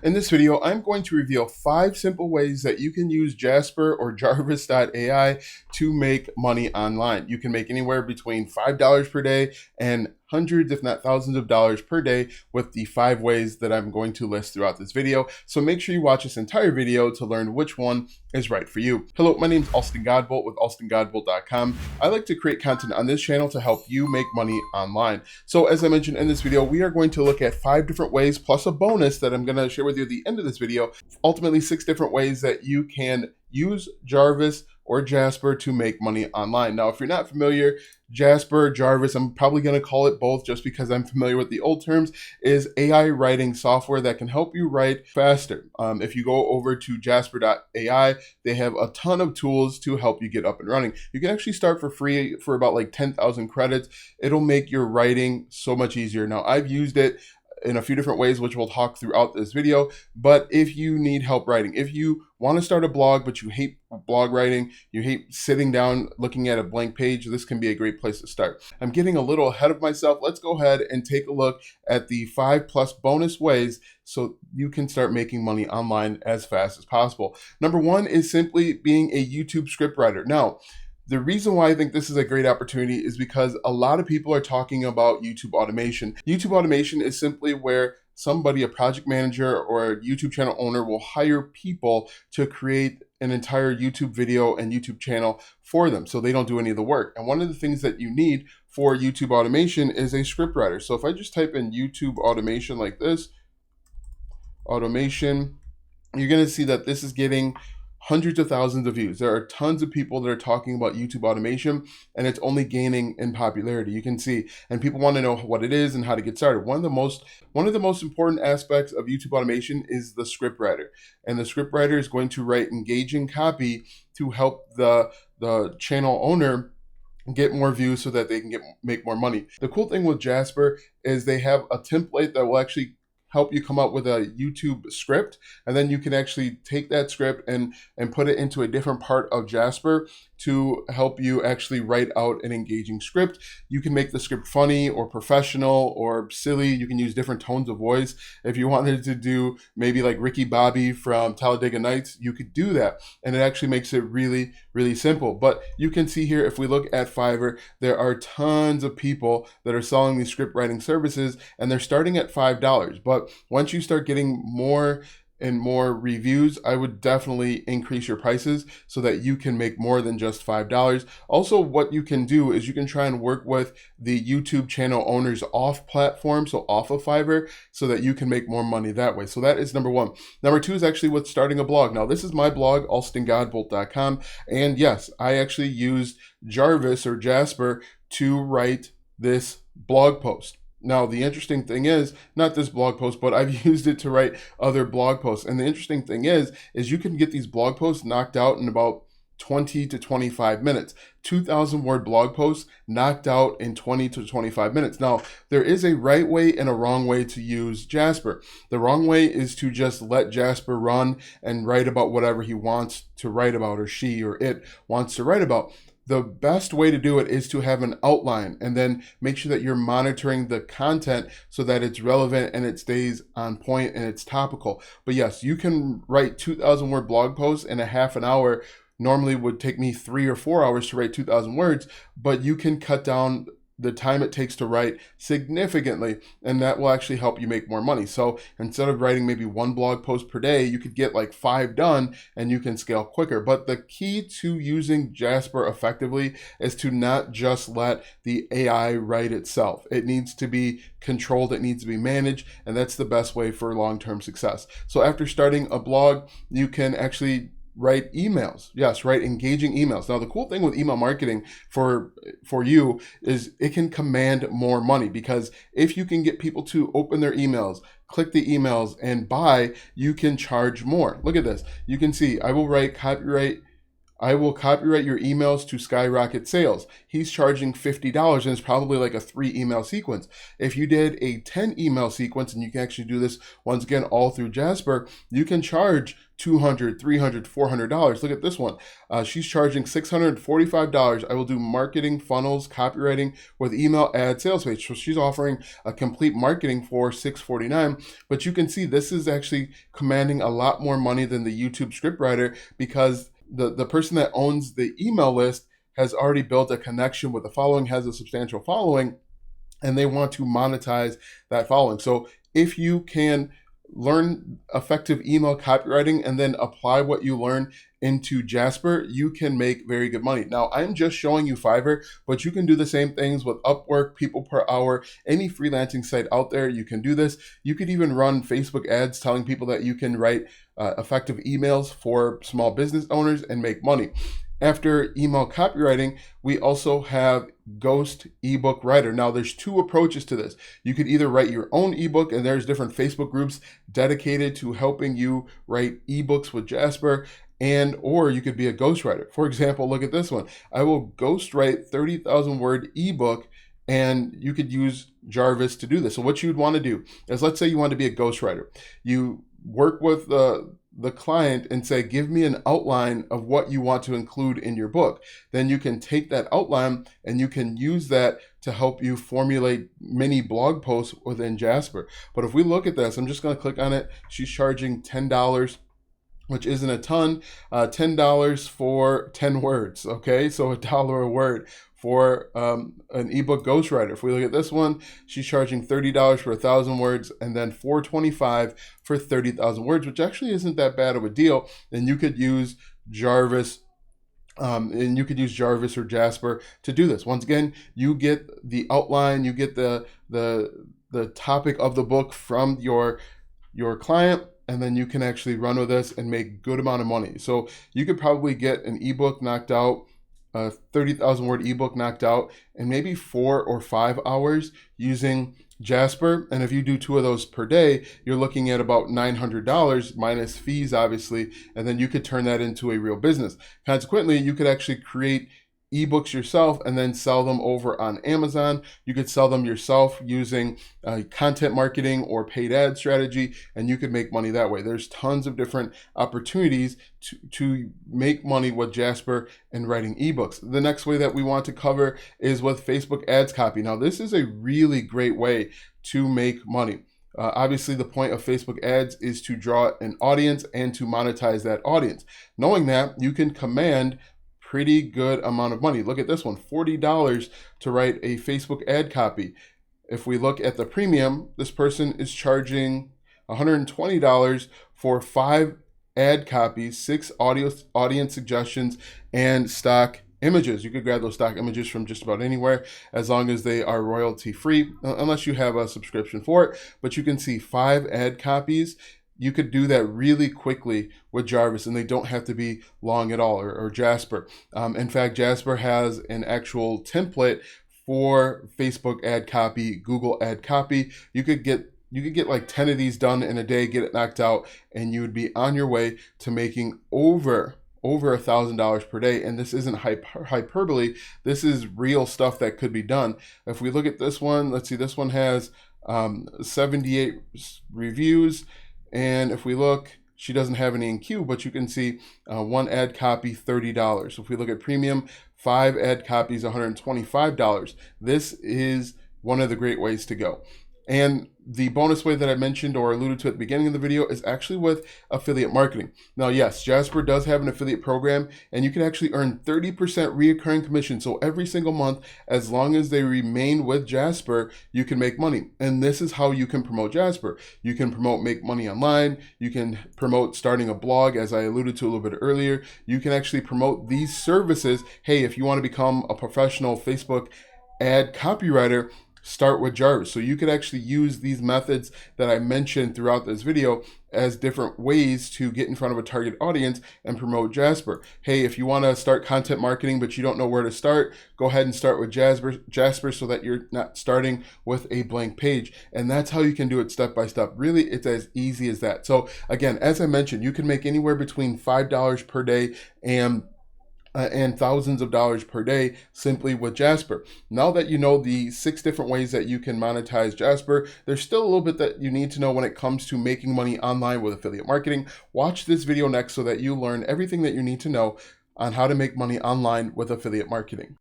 In this video, I'm going to reveal 5 simple ways that you can use Jasper or jarvis.ai to make money online. You can make anywhere between $5 per day and hundreds, if not thousands of dollars per day with the 5 ways that I'm going to list throughout this video. So make sure you watch this entire video to learn which one is right for you. Hello, my name is Alston Godbolt with alstongodbolt.com. I like to create content on this channel to help you make money online. So as I mentioned in this video, we are going to look at 5 different ways plus a bonus that I'm going to share with you at the end of this video. Ultimately, 6 different ways that you can use Jarvis or Jasper to make money online. Now, if you're not familiar, Jasper, Jarvis, I'm probably going to call it both just because I'm familiar with the old terms, is AI writing software that can help you write faster. If you go over to jasper.ai, they have a ton of tools to help you get up and running. You can actually start for free for about like 10,000 credits. It'll make your writing so much easier. Now, I've used it in a few different ways, which we'll talk throughout this video. But if you need help writing, if you want to start a blog, but you hate blog writing, you hate sitting down looking at a blank page, this can be a great place to start. I'm getting a little ahead of myself. Let's go ahead and take a look at the 5+ bonus ways so you can start making money online as fast as possible. Number 1 is simply being a YouTube scriptwriter. Now, the reason why I think this is a great opportunity is because a lot of people are talking about YouTube automation. YouTube automation is simply where somebody, a project manager or a YouTube channel owner, will hire people to create an entire YouTube video and YouTube channel for them, so they don't do any of the work. And one of the things that you need for YouTube automation is a scriptwriter. So if I just type in YouTube automation like this, automation, you're going to see that this is getting hundreds of thousands of views. There are tons of people that are talking about YouTube automation, and it's only gaining in popularity. You can see, and people want to know what it is and how to get started. One of the most important aspects of YouTube automation is the scriptwriter, and the scriptwriter is going to write engaging copy to help the channel owner get more views so that they can make more money. The cool thing with Jasper is they have a template that will actually help you come up with a YouTube script, and then you can actually take that script and put it into a different part of Jasper to help you actually write out an engaging script. You can make the script funny or professional or silly. You can use different tones of voice. If you wanted to do maybe like Ricky Bobby from Talladega Nights, you could do that, and it actually makes it really, really simple. But you can see here, if we look at Fiverr, there are tons of people that are selling these script writing services, and they're starting at $5. But once you start getting more and more reviews, I would definitely increase your prices so that you can make more than just $5. Also, what you can do is you can try and work with the YouTube channel owners off platform, so off of Fiverr, so that you can make more money that way. So that is number 1. Number 2 is actually with starting a blog. Now, this is my blog, alstongodbolt.com, and yes, I actually used Jarvis or Jasper to write this blog post. Now, the interesting thing is, not this blog post, but I've used it to write other blog posts. And the interesting thing is you can get these blog posts knocked out in about 20 to 25 minutes. 2,000 word blog posts knocked out in 20 to 25 minutes. Now, there is a right way and a wrong way to use Jasper. The wrong way is to just let Jasper run and write about whatever he wants to write about, or she or it wants to write about. The best way to do it is to have an outline and then make sure that you're monitoring the content so that it's relevant and it stays on point and it's topical. But yes, you can write 2,000 word blog posts in a half an hour. Normally would take me 3 or 4 hours to write 2,000 words, but you can cut down the time it takes to write significantly, and that will actually help you make more money. So instead of writing maybe 1 blog post per day, you could get like 5 done, and you can scale quicker. But the key to using Jasper effectively is to not just let the AI write itself. It needs to be controlled, it needs to be managed, and that's the best way for long-term success. So after starting a blog, you can actually write emails. Yes, write engaging emails. Now, the cool thing with email marketing for you is it can command more money, because if you can get people to open their emails, click the emails, and buy, you can charge more. Look at this. You can see I will write copyright I will copyright your emails to skyrocket sales. He's charging $50 and it's probably like a 3 email sequence. If you did a 10 email sequence, and you can actually do this once again all through Jasper, you can charge $200, $300, $400. Look at this one. She's charging $645. I will do marketing funnels, copywriting with email ad sales page. So she's offering a complete marketing for $649. But you can see this is actually commanding a lot more money than the YouTube scriptwriter, because the person that owns the email list has already built a connection with the following, has a substantial following, and they want to monetize that following. So if you can learn effective email copywriting and then apply what you learn into Jasper, you can make very good money. Now, I'm just showing you Fiverr, but you can do the same things with Upwork, People Per Hour, any freelancing site out there. You can do this. You could even run Facebook ads telling people that you can write effective emails for small business owners and make money. After email copywriting, we also have Ghost ebook writer. Now, there's 2 approaches to this. You could either write your own ebook, and there's different Facebook groups dedicated to helping you write ebooks with Jasper, or you could be a ghostwriter. For example, look at this one. I will ghostwrite 30,000 word ebook, and you could use Jarvis to do this. So what you'd want to do is, let's say you want to be a ghostwriter. You work with the client and say, give me an outline of what you want to include in your book. Then you can take that outline and you can use that to help you formulate mini blog posts within Jasper. But if we look at this, I'm just going to click on it. She's charging $10, which isn't a ton. $10 for 10 words. Okay, so $1 a word for an ebook ghostwriter. If we look at this one, she's charging $30 for 1,000 words, and then $425 for 30,000 words, which actually isn't that bad of a deal. And you could use Jarvis. Or Jasper to do this. Once again, you get the outline, you get the topic of the book from your client, and then you can actually run with this and make good amount of money. So you could probably get an ebook knocked out, a 30,000 word ebook knocked out in maybe 4 or 5 hours using Jasper. And if you do 2 of those per day, you're looking at about $900 minus fees, obviously, and then you could turn that into a real business. Consequently, you could actually create ebooks yourself and then sell them over on Amazon. You could sell them yourself using content marketing or paid ad strategy, and you could make money that way. There's tons of different opportunities to make money with Jasper and writing ebooks. The next way that we want to cover is with Facebook ads copy. Now, this is a really great way to make money. Obviously, the point of Facebook ads is to draw an audience and to monetize that audience. Knowing that, you can command pretty good amount of money. Look at this one, $40 to write a Facebook ad copy. If we look at the premium, this person is charging $120 for 5 ad copies, 6 audience suggestions, and stock images. You could grab those stock images from just about anywhere as long as they are royalty free, unless you have a subscription for it. But you can see 5 ad copies. You could do that really quickly with Jarvis, and they don't have to be long at all, or Jasper. In fact, Jasper has an actual template for Facebook ad copy, Google ad copy. You could get like 10 of these done in a day, get it knocked out, and you would be on your way to making over $1,000 per day. And this isn't hyperbole. This is real stuff that could be done. If we look at this one, let's see, this one has 78 reviews. And if we look, she doesn't have any in queue, but you can see 1 ad copy, $30. So if we look at premium, 5 ad copies, $125. This is one of the great ways to go. And the bonus way that I mentioned or alluded to at the beginning of the video is actually with affiliate marketing. Now, yes, Jasper does have an affiliate program, and you can actually earn 30% reoccurring commission. So every single month, as long as they remain with Jasper, you can make money. And this is how you can promote Jasper. You can promote make money online. You can promote starting a blog, as I alluded to a little bit earlier. You can actually promote these services. Hey, if you want to become a professional Facebook ad copywriter, start with Jarvis. So you could actually use these methods that I mentioned throughout this video as different ways to get in front of a target audience and promote Jasper. Hey, if you want to start content marketing but you don't know where to start, go ahead and start with Jasper so that you're not starting with a blank page. And that's how you can do it step by step. Really, it's as easy as that. So again, as I mentioned, you can make anywhere between $5 per day and and thousands of dollars per day simply with Jasper. Now that you know the 6 different ways that you can monetize Jasper, there's still a little bit that you need to know when it comes to making money online with affiliate marketing. Watch this video next so that you learn everything that you need to know on how to make money online with affiliate marketing.